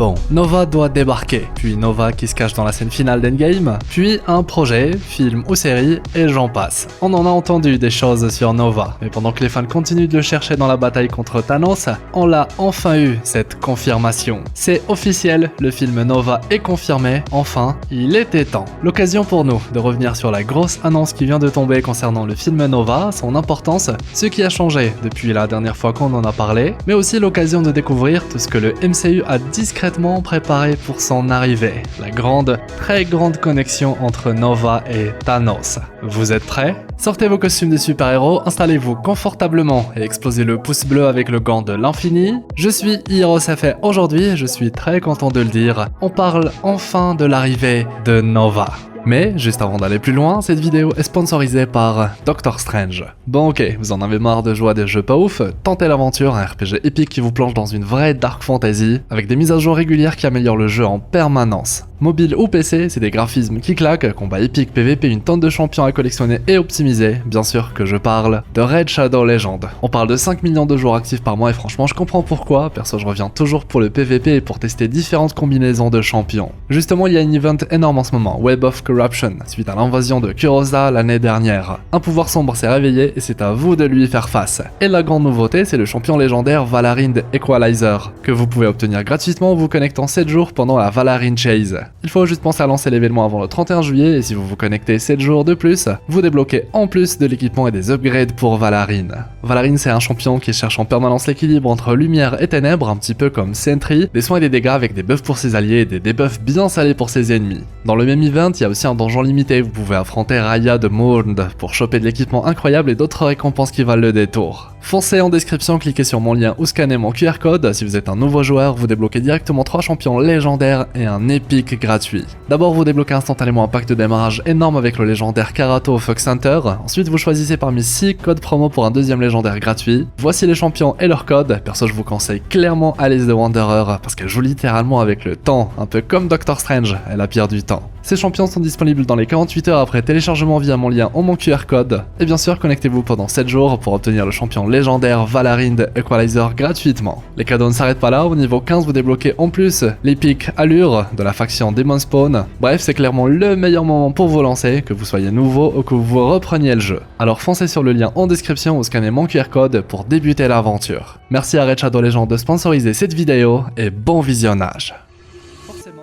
Bon, Nova doit débarquer, puis Nova qui se cache dans la scène finale d'Endgame, puis un projet, film ou série, et j'en passe. On en a entendu des choses sur Nova, mais pendant que les fans continuent de le chercher dans la bataille contre Thanos, on l'a enfin eu, cette confirmation. C'est officiel, le film Nova est confirmé, enfin, il était temps. L'occasion pour nous de revenir sur la grosse annonce qui vient de tomber concernant le film Nova, son importance, ce qui a changé depuis la dernière fois qu'on en a parlé, mais aussi l'occasion de découvrir tout ce que le MCU a discrètement préparé pour son arrivée. La grande, très grande connexion entre Nova et Thanos. Vous êtes prêts? Sortez vos costumes de super-héros, installez-vous confortablement et explosez le pouce bleu avec le gant de l'infini. Je suis HeroesF et aujourd'hui, je suis très content de le dire, on parle enfin de l'arrivée de Nova. Mais, juste avant d'aller plus loin, cette vidéo est sponsorisée par Doctor Strange. Bon ok, vous en avez marre de jouer à des jeux pas ouf, tentez l'aventure, un RPG épique qui vous plonge dans une vraie dark fantasy, avec des mises à jour régulières qui améliorent le jeu en permanence. Mobile ou PC, c'est des graphismes qui claquent, combats épiques, PVP, une tonne de champions à collectionner et optimiser, bien sûr que je parle de Raid Shadow Legends. On parle de 5 millions de joueurs actifs par mois et franchement je comprends pourquoi, perso je reviens toujours pour le PVP et pour tester différentes combinaisons de champions. Justement il y a un event énorme en ce moment, Web of Corruption, suite à l'invasion de Kurosa l'année dernière. Un pouvoir sombre s'est réveillé et c'est à vous de lui faire face. Et la grande nouveauté c'est le champion légendaire Valarind Equalizer, que vous pouvez obtenir gratuitement en vous connectant 7 jours pendant la Valarind Chase. Il faut juste penser à lancer l'événement avant le 31 juillet et si vous vous connectez 7 jours de plus, vous débloquez en plus de l'équipement et des upgrades pour Valarind. Valarind c'est un champion qui cherche en permanence l'équilibre entre lumière et ténèbres, un petit peu comme Sentry, des soins et des dégâts avec des buffs pour ses alliés et des debuffs bien salés pour ses ennemis. Dans le même event, il y a aussi un donjon limité, vous pouvez affronter Raya de Mournd pour choper de l'équipement incroyable et d'autres récompenses qui valent le détour. Foncez en description, cliquez sur mon lien ou scannez mon QR code, si vous êtes un nouveau joueur, vous débloquez directement 3 champions légendaires et un épique gratuit. D'abord vous débloquez instantanément un pack de démarrage énorme avec le légendaire Karato Fox Hunter, ensuite vous choisissez parmi 6 codes promo pour un deuxième légendaire gratuit. Voici les champions et leurs codes, perso je vous conseille clairement Alice the Wanderer parce qu'elle joue littéralement avec le temps, un peu comme Doctor Strange, elle a pire du temps. Ces champions sont disponibles dans les 48 heures après téléchargement via mon lien ou mon QR code, et bien sûr connectez-vous pendant 7 jours pour obtenir le champion légendaire Valarind Equalizer gratuitement. Les cadeaux ne s'arrêtent pas là, au niveau 15 vous débloquez en plus l'épique Allure de la faction Demon Spawn. Bref, c'est clairement le meilleur moment pour vous lancer, que vous soyez nouveau ou que vous repreniez le jeu. Alors foncez sur le lien en description ou scannez mon QR code pour débuter l'aventure. Merci à Raid Shadow Legends de sponsoriser cette vidéo et bon visionnage.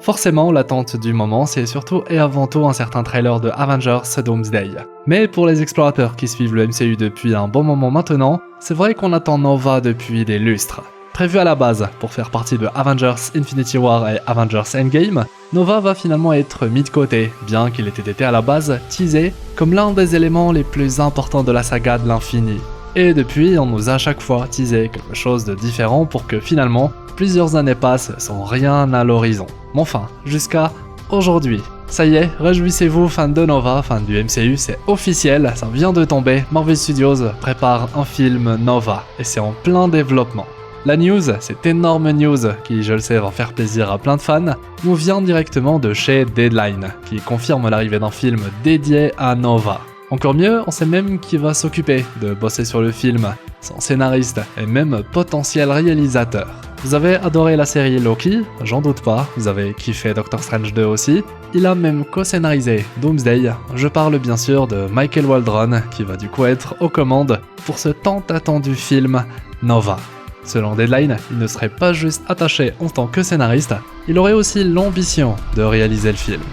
Forcément, l'attente du moment, c'est surtout et avant tout un certain trailer de Avengers Doomsday. Mais pour les explorateurs qui suivent le MCU depuis un bon moment maintenant, c'est vrai qu'on attend Nova depuis des lustres. Prévu à la base pour faire partie de Avengers Infinity War et Avengers Endgame, Nova va finalement être mis de côté, bien qu'il ait été à la base teasé comme l'un des éléments les plus importants de la saga de l'infini. Et depuis, on nous a à chaque fois teasé quelque chose de différent pour que finalement, plusieurs années passent sans rien à l'horizon. Mais enfin, jusqu'à aujourd'hui. Ça y est, réjouissez-vous fans de Nova, fans du MCU, c'est officiel, ça vient de tomber, Marvel Studios prépare un film Nova, et c'est en plein développement. La news, cette énorme news, qui je le sais va faire plaisir à plein de fans, nous vient directement de chez Deadline, qui confirme l'arrivée d'un film dédié à Nova. Encore mieux, on sait même qui va s'occuper de bosser sur le film, son scénariste et même potentiel réalisateur. Vous avez adoré la série Loki, j'en doute pas, vous avez kiffé Doctor Strange 2 aussi, il a même co-scénarisé Doomsday, je parle bien sûr de Michael Waldron qui va du coup être aux commandes pour ce tant attendu film Nova. Selon Deadline, il ne serait pas juste attaché en tant que scénariste, il aurait aussi l'ambition de réaliser le film.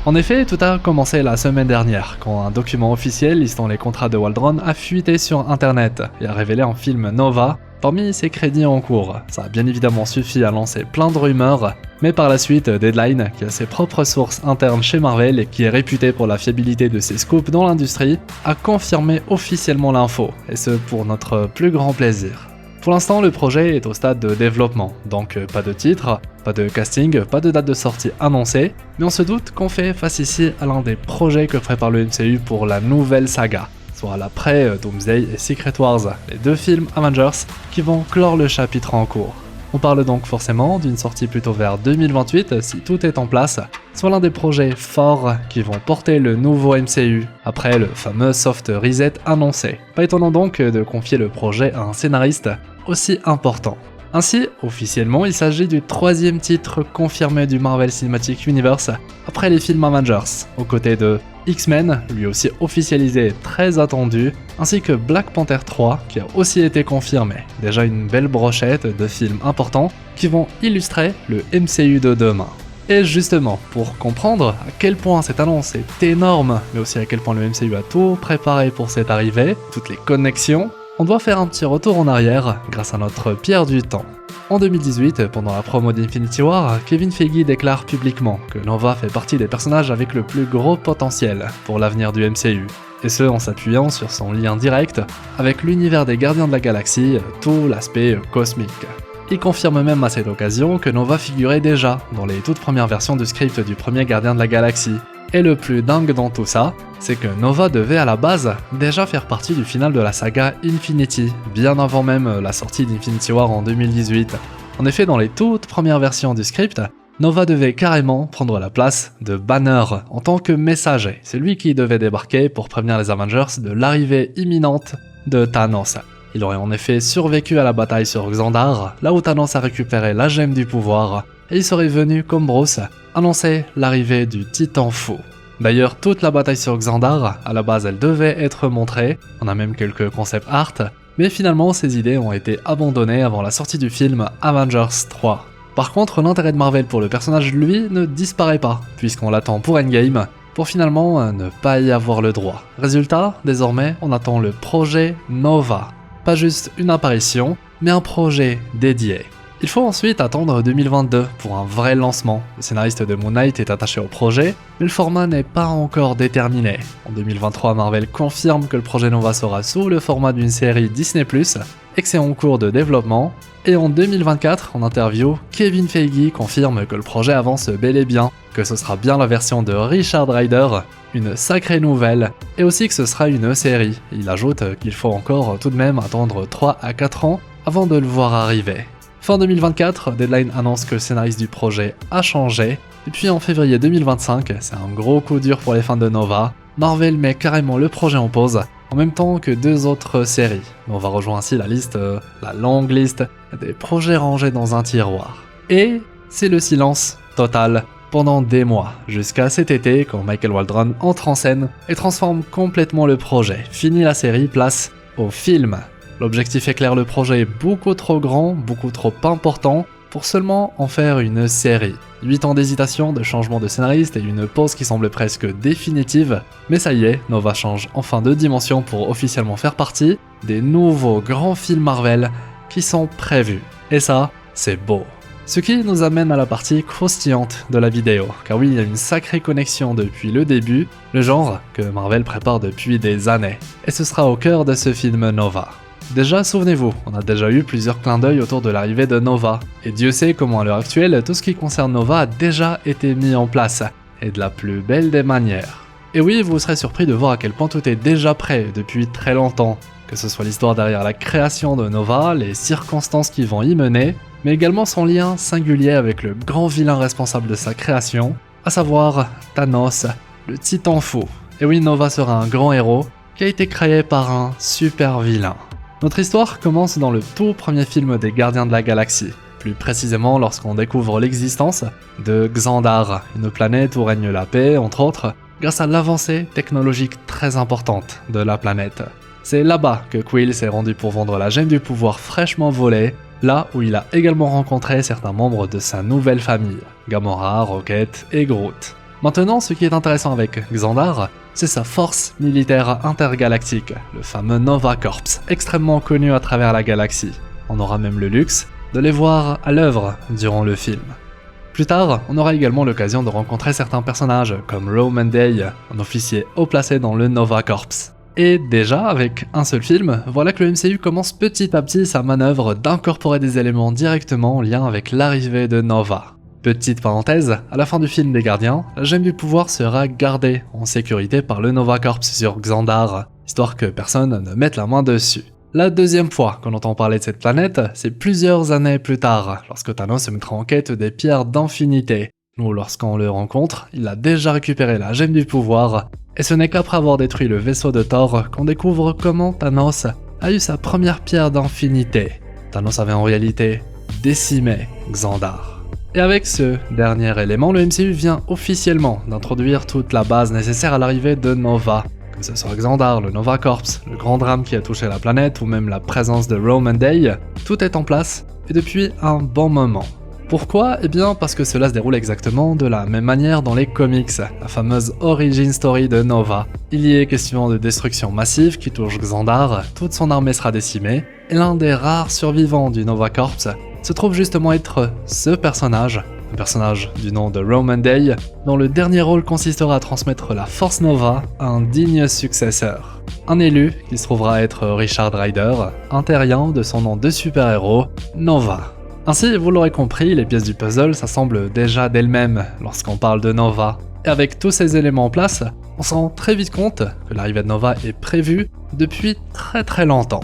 En effet, tout a commencé la semaine dernière, quand un document officiel listant les contrats de Waldron a fuité sur internet et a révélé un film Nova parmi ses crédits en cours. Ça a bien évidemment suffi à lancer plein de rumeurs, mais par la suite, Deadline, qui a ses propres sources internes chez Marvel et qui est réputé pour la fiabilité de ses scoops dans l'industrie, a confirmé officiellement l'info, et ce pour notre plus grand plaisir. Pour l'instant, le projet est au stade de développement, donc pas de titre, pas de casting, pas de date de sortie annoncée, mais on se doute qu'on fait face ici à l'un des projets que prépare le MCU pour la nouvelle saga, soit l'après Doomsday et Secret Wars, les 2 films Avengers qui vont clore le chapitre en cours. On parle donc forcément d'une sortie plutôt vers 2028 si tout est en place, soit l'un des projets forts qui vont porter le nouveau MCU après le fameux soft reset annoncé. Pas étonnant donc de confier le projet à un scénariste aussi important. Ainsi, officiellement, il s'agit du 3e titre confirmé du Marvel Cinematic Universe après les films Avengers, aux côtés de X-Men, lui aussi officialisé et très attendu, ainsi que Black Panther 3 qui a aussi été confirmé. Déjà une belle brochette de films importants qui vont illustrer le MCU de demain. Et justement, pour comprendre à quel point cette annonce est énorme, mais aussi à quel point le MCU a tout préparé pour cette arrivée, toutes les connexions, on doit faire un petit retour en arrière grâce à notre pierre du temps. En 2018, pendant la promo d'Infinity War, Kevin Feige déclare publiquement que Nova fait partie des personnages avec le plus gros potentiel pour l'avenir du MCU, et ce en s'appuyant sur son lien direct avec l'univers des Gardiens de la Galaxie, tout l'aspect cosmique. Il confirme même à cette occasion que Nova figurait déjà dans les toutes premières versions du script du premier Gardien de la Galaxie. Et le plus dingue dans tout ça, c'est que Nova devait à la base déjà faire partie du final de la saga Infinity, bien avant même la sortie d'Infinity War en 2018. En effet, dans les toutes premières versions du script, Nova devait carrément prendre la place de Banner en tant que messager. C'est lui qui devait débarquer pour prévenir les Avengers de l'arrivée imminente de Thanos. Il aurait en effet survécu à la bataille sur Xandar, là où Thanos a récupéré la gemme du pouvoir, et il serait venu, comme Bruce, annoncer l'arrivée du Titan Fou. D'ailleurs, toute la bataille sur Xandar, à la base elle devait être montrée, on a même quelques concept art, mais finalement ces idées ont été abandonnées avant la sortie du film Avengers 3. Par contre, l'intérêt de Marvel pour le personnage, lui, ne disparaît pas, puisqu'on l'attend pour Endgame, pour finalement ne pas y avoir le droit. Résultat, désormais, on attend le projet Nova. Pas juste une apparition, mais un projet dédié. Il faut ensuite attendre 2022 pour un vrai lancement. Le scénariste de Moon Knight est attaché au projet, mais le format n'est pas encore déterminé. En 2023, Marvel confirme que le projet Nova sera sous le format d'une série Disney+, et que c'est en cours de développement. Et en 2024, en interview, Kevin Feige confirme que le projet avance bel et bien, que ce sera bien la version de Richard Rider, une sacrée nouvelle, et aussi que ce sera une série. Il ajoute qu'il faut encore tout de même attendre 3 à 4 ans avant de le voir arriver. Fin 2024, Deadline annonce que le scénariste du projet a changé, et puis en février 2025, c'est un gros coup dur pour les fans de Nova, Marvel met carrément le projet en pause, en même temps que 2 autres séries. On va rejoindre ainsi la longue liste des projets rangés dans un tiroir. Et c'est le silence total pendant des mois, jusqu'à cet été quand Michael Waldron entre en scène et transforme complètement le projet. Fini la série, place au film. L'objectif est clair, le projet est beaucoup trop grand, beaucoup trop important pour seulement en faire une série. 8 ans d'hésitation, de changement de scénariste et une pause qui semble presque définitive, mais ça y est, Nova change enfin de dimension pour officiellement faire partie des nouveaux grands films Marvel qui sont prévus. Et ça, c'est beau. Ce qui nous amène à la partie croustillante de la vidéo, car oui, il y a une sacrée connexion depuis le début, le genre que Marvel prépare depuis des années. Et ce sera au cœur de ce film Nova. Déjà, souvenez-vous, on a déjà eu plusieurs clins d'œil autour de l'arrivée de Nova, et Dieu sait comment à l'heure actuelle, tout ce qui concerne Nova a déjà été mis en place, et de la plus belle des manières. Et oui, vous serez surpris de voir à quel point tout est déjà prêt depuis très longtemps, que ce soit l'histoire derrière la création de Nova, les circonstances qui vont y mener, mais également son lien singulier avec le grand vilain responsable de sa création, à savoir Thanos, le Titan Fou. Et oui, Nova sera un grand héros qui a été créé par un super vilain. Notre histoire commence dans le tout premier film des Gardiens de la Galaxie, plus précisément lorsqu'on découvre l'existence de Xandar, une planète où règne la paix, entre autres, grâce à l'avancée technologique très importante de la planète. C'est là-bas que Quill s'est rendu pour vendre la gemme du pouvoir fraîchement volée, là où il a également rencontré certains membres de sa nouvelle famille, Gamora, Rocket et Groot. Maintenant, ce qui est intéressant avec Xandar, c'est sa force militaire intergalactique, le fameux Nova Corps, extrêmement connu à travers la galaxie. On aura même le luxe de les voir à l'œuvre durant le film. Plus tard, on aura également l'occasion de rencontrer certains personnages, comme Roman Day, un officier haut placé dans le Nova Corps. Et déjà, avec un seul film, voilà que le MCU commence petit à petit sa manœuvre d'incorporer des éléments directement en lien avec l'arrivée de Nova. Petite parenthèse, à la fin du film des Gardiens, la gemme du pouvoir sera gardée en sécurité par le Nova Corps sur Xandar, histoire que personne ne mette la main dessus. La deuxième fois qu'on entend parler de cette planète, c'est plusieurs années plus tard, lorsque Thanos se mettra en quête des pierres d'infinité. Nous, lorsqu'on le rencontre, il a déjà récupéré la gemme du pouvoir, et ce n'est qu'après avoir détruit le vaisseau de Thor qu'on découvre comment Thanos a eu sa première pierre d'infinité. Thanos avait en réalité décimer Xandar. Et avec ce dernier élément, le MCU vient officiellement d'introduire toute la base nécessaire à l'arrivée de Nova. Que ce soit Xandar, le Nova Corps, le grand drame qui a touché la planète ou même la présence de Roman Day, tout est en place et depuis un bon moment. Pourquoi ? Eh bien parce que cela se déroule exactement de la même manière dans les comics, la fameuse origin story de Nova. Il y est question de destruction massive qui touche Xandar, toute son armée sera décimée, et l'un des rares survivants du Nova Corps se trouve justement être ce personnage, un personnage du nom de Roman Day, dont le dernier rôle consistera à transmettre la Force Nova à un digne successeur. Un élu qui se trouvera être Richard Rider, un terrien de son nom de super-héros, Nova. Ainsi, vous l'aurez compris, les pièces du puzzle s'assemblent déjà d'elles-mêmes lorsqu'on parle de Nova. Et avec tous ces éléments en place, on se rend très vite compte que l'arrivée de Nova est prévue depuis très longtemps.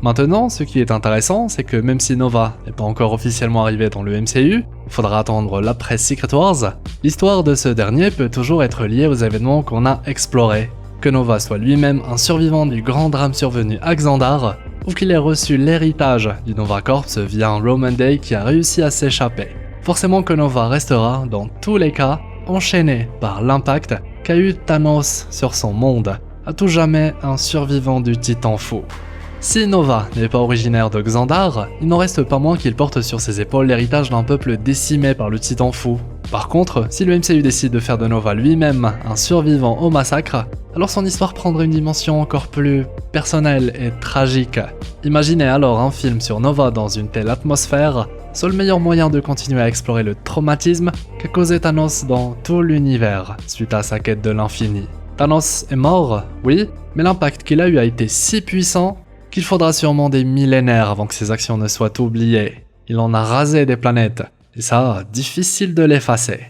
Maintenant, ce qui est intéressant, c'est que même si Nova n'est pas encore officiellement arrivé dans le MCU, il faudra attendre l'après Secret Wars, l'histoire de ce dernier peut toujours être liée aux événements qu'on a explorés. Que Nova soit lui-même un survivant du grand drame survenu à Xandar, ou qu'il ait reçu l'héritage du Nova Corps via un Roman Day qui a réussi à s'échapper. Forcément que Nova restera, dans tous les cas, enchaîné par l'impact qu'a eu Thanos sur son monde, à tout jamais un survivant du Titan fou. Si Nova n'est pas originaire de Xandar, il n'en reste pas moins qu'il porte sur ses épaules l'héritage d'un peuple décimé par le Titan fou. Par contre, si le MCU décide de faire de Nova lui-même un survivant au massacre, alors son histoire prendra une dimension encore plus personnelle et tragique. Imaginez alors un film sur Nova dans une telle atmosphère, seul meilleur moyen de continuer à explorer le traumatisme qu'a causé Thanos dans tout l'univers suite à sa quête de l'infini. Thanos est mort, oui, mais l'impact qu'il a eu a été si puissant qu'il faudra sûrement des millénaires avant que ses actions ne soient oubliées. Il en a rasé des planètes, et ça, difficile de l'effacer.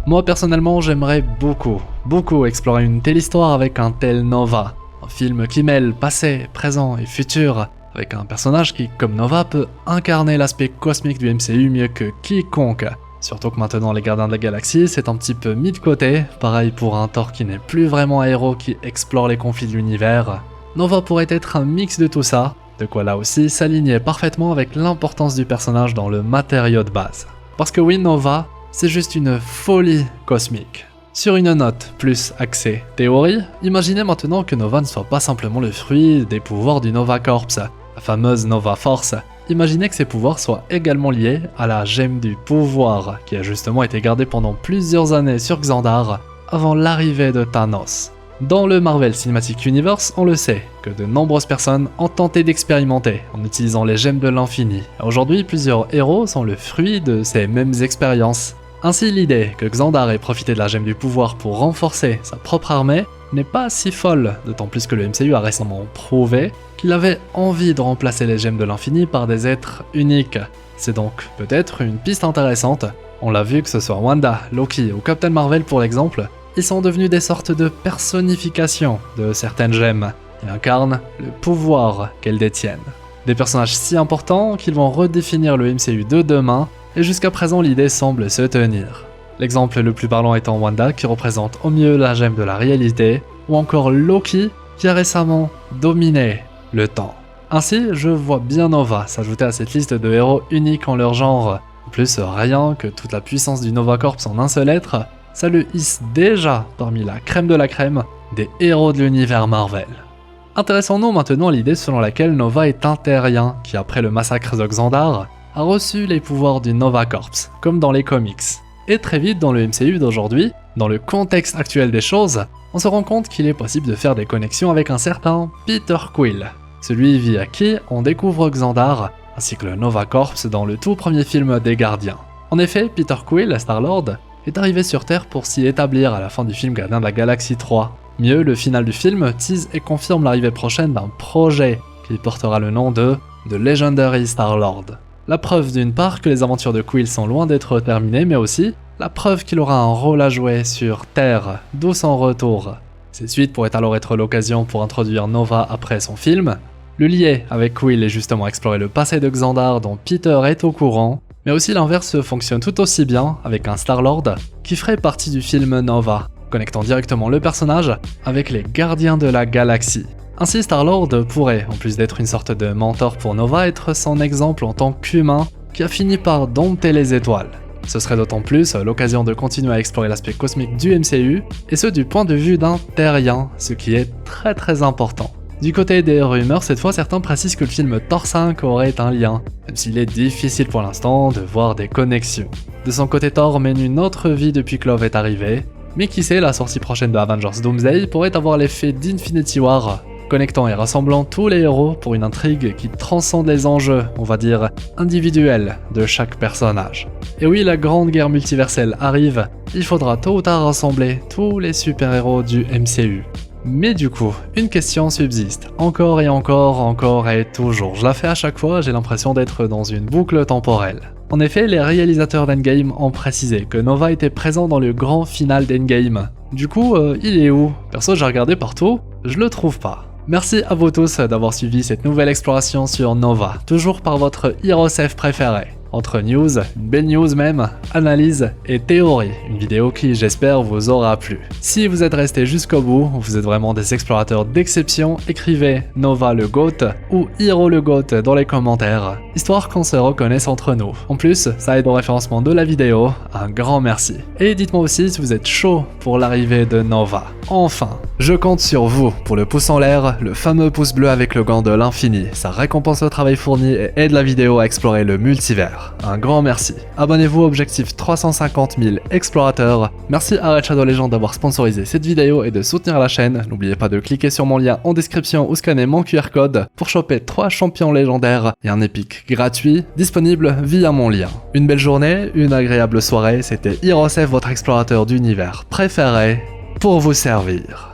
Moi personnellement, j'aimerais beaucoup explorer une telle histoire avec un tel Nova. Un film qui mêle passé, présent et futur, avec un personnage qui, comme Nova, peut incarner l'aspect cosmique du MCU mieux que quiconque. Surtout que maintenant les Gardiens de la Galaxie, c'est un petit peu mis de côté, pareil pour un Thor qui n'est plus vraiment un héros qui explore les conflits de l'univers. Nova pourrait être un mix de tout ça, de quoi là aussi s'aligner parfaitement avec l'importance du personnage dans le matériau de base. Parce que oui, Nova, c'est juste une folie cosmique. Sur une note plus axée théorie, imaginez maintenant que Nova ne soit pas simplement le fruit des pouvoirs du Nova Corps, la fameuse Nova Force. Imaginez que ces pouvoirs soient également liés à la gemme du pouvoir, qui a justement été gardée pendant plusieurs années sur Xandar, avant l'arrivée de Thanos. Dans le Marvel Cinematic Universe, on le sait, que de nombreuses personnes ont tenté d'expérimenter en utilisant les gemmes de l'infini. Aujourd'hui, plusieurs héros sont le fruit de ces mêmes expériences. Ainsi, l'idée que Xandar ait profité de la gemme du pouvoir pour renforcer sa propre armée n'est pas si folle, d'autant plus que le MCU a récemment prouvé qu'il avait envie de remplacer les gemmes de l'infini par des êtres uniques. C'est donc peut-être une piste intéressante. On l'a vu que ce soit Wanda, Loki ou Captain Marvel pour l'exemple, ils sont devenus des sortes de personnifications de certaines gemmes et incarnent le pouvoir qu'elles détiennent. Des personnages si importants qu'ils vont redéfinir le MCU de demain, et jusqu'à présent l'idée semble se tenir. L'exemple le plus parlant étant Wanda qui représente au mieux la gemme de la réalité, ou encore Loki qui a récemment dominé le temps. Ainsi, je vois bien Nova s'ajouter à cette liste de héros uniques en leur genre. En plus, rien que toute la puissance du Nova Corps en un seul être, ça le hisse déjà parmi la crème de la crème des héros de l'univers Marvel. Intéressons-nous maintenant à l'idée selon laquelle Nova est un terrien qui, après le massacre de Xandar, a reçu les pouvoirs du Nova Corps, comme dans les comics. Et très vite dans le MCU d'aujourd'hui, dans le contexte actuel des choses, on se rend compte qu'il est possible de faire des connexions avec un certain Peter Quill, celui via qui on découvre Xandar, ainsi que le Nova Corps dans le tout premier film des Gardiens. En effet, Peter Quill, Star-Lord, est arrivé sur Terre pour s'y établir à la fin du film Gardiens de la Galaxie 3. Mieux, le final du film tease et confirme l'arrivée prochaine d'un projet qui portera le nom de The Legendary Star-Lord. La preuve d'une part que les aventures de Quill sont loin d'être terminées, mais aussi la preuve qu'il aura un rôle à jouer sur Terre, d'où son retour. Ces suites pourraient alors être l'occasion pour introduire Nova après son film. Le lier avec Quill est justement explorer le passé de Xandar dont Peter est au courant, mais aussi l'inverse fonctionne tout aussi bien avec un Star-Lord qui ferait partie du film Nova, connectant directement le personnage avec les Gardiens de la Galaxie. Ainsi, Star-Lord pourrait, en plus d'être une sorte de mentor pour Nova, être son exemple en tant qu'humain qui a fini par dompter les étoiles. Ce serait d'autant plus l'occasion de continuer à explorer l'aspect cosmique du MCU, et ce du point de vue d'un terrien, ce qui est très important. Du côté des rumeurs, cette fois certains précisent que le film Thor 5 aurait un lien, même s'il est difficile pour l'instant de voir des connexions. De son côté, Thor mène une autre vie depuis que Love est arrivé, mais qui sait, la sortie prochaine de Avengers Doomsday pourrait avoir l'effet d'Infinity War, connectant et rassemblant tous les héros pour une intrigue qui transcende les enjeux, on va dire, individuels de chaque personnage. Et oui, la grande guerre multiverselle arrive, il faudra tôt ou tard rassembler tous les super-héros du MCU. Mais du coup, une question subsiste, encore et toujours. Je la fais à chaque fois, j'ai l'impression d'être dans une boucle temporelle. En effet, les réalisateurs d'Endgame ont précisé que Nova était présent dans le grand final d'Endgame. Du coup, il est où? Perso, j'ai regardé partout, je le trouve pas. Merci à vous tous d'avoir suivi cette nouvelle exploration sur Nova, toujours par votre HeroSafe préféré. Entre news, une belle news même, analyse et théorie, une vidéo qui j'espère vous aura plu. Si vous êtes resté jusqu'au bout, vous êtes vraiment des explorateurs d'exception, écrivez Nova le GOAT ou Hero le GOAT dans les commentaires, histoire qu'on se reconnaisse entre nous. En plus, ça aide au référencement de la vidéo, un grand merci. Et dites-moi aussi si vous êtes chaud pour l'arrivée de Nova. Enfin, je compte sur vous pour le pouce en l'air, le fameux pouce bleu avec le gant de l'infini, ça récompense le travail fourni et aide la vidéo à explorer le multivers. Un grand merci. Abonnez-vous au objectif 350 000 explorateurs. Merci à Red Shadow Legends d'avoir sponsorisé cette vidéo et de soutenir la chaîne. N'oubliez pas de cliquer sur mon lien en description ou scanner mon QR code pour choper 3 champions légendaires et un épique gratuit disponible via mon lien. Une belle journée, une agréable soirée, c'était HeroSafe, votre explorateur d'univers préféré, pour vous servir.